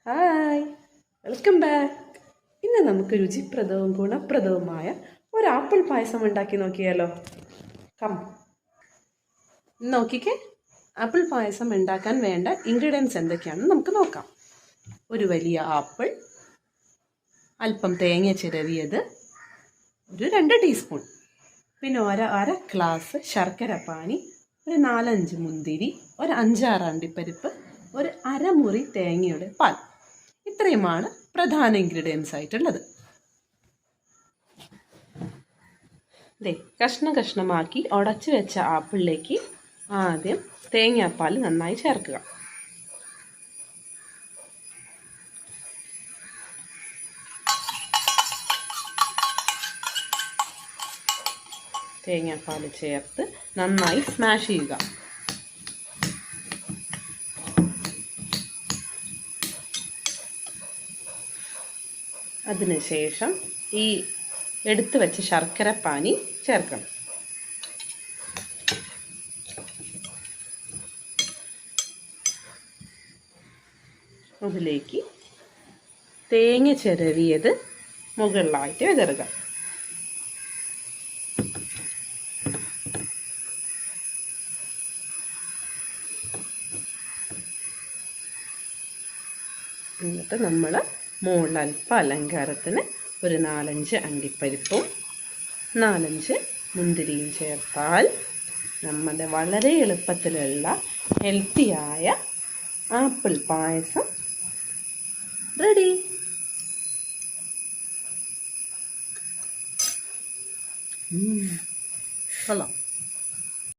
Hi, welcome back. ഇന്ന് നമുക്ക് രുചിപ്രദവും ഗുണപ്രദവുമായ ഒരു ആപ്പിൾ പായസം ഉണ്ടാക്കി നോക്കിയാലോ? കം നോക്കിക്കേ. ആപ്പിൾ പായസം ഉണ്ടാക്കാൻ വേണ്ട ഇൻഗ്രീഡിയൻസ് എന്തൊക്കെയാണെന്ന് നമുക്ക് നോക്കാം. ഒരു വലിയ ആപ്പിൾ, അല്പം തേങ്ങ ചിരവിയത്, ഒരു 2 ടീസ്പൂൺ, പിന്നെ അര ഗ്ലാസ് ശർക്കര പാനി, ഒരു 4-5 മുന്തിരി, ഒരു 5-6 അണ്ടിപ്പരിപ്പ്, ഒരു അരമുറി തേങ്ങയുടെ പാൽ. ഇത്രയുമാണ് പ്രധാന ഇൻഗ്രീഡിയൻസ് ആയിട്ടുള്ളത്. കഷ്ണം കഷ്ണമാക്കി ഉടച്ചു വെച്ച ആപ്പിളിലേക്ക് ആദ്യം തേങ്ങാപ്പാൽ നന്നായി ചേർക്കുക. തേങ്ങാപ്പാൽ ചേർത്ത് നന്നായി സ്മാഷ് ചെയ്യുക. അതിനുശേഷം ഈ എടുത്തു വെച്ച ശർക്കര പാനി ചേർക്കണം. അതിലേക്ക് തേങ്ങ ചിരവിയത് മുകളിലായിട്ട് വിതറുക. എന്നിട്ട് നമ്മൾ മുകളിലൽപ്പം അലങ്കാരത്തിന് ഒരു 4-5 അണ്ടിപ്പരിപ്പും 4-5 മുന്തിരിയും ചേർത്താൽ നമ്മുടെ വളരെ എളുപ്പത്തിലുള്ള ഹെൽത്തിയായ ആപ്പിൾ പായസം റെഡി. കൊള്ളാം.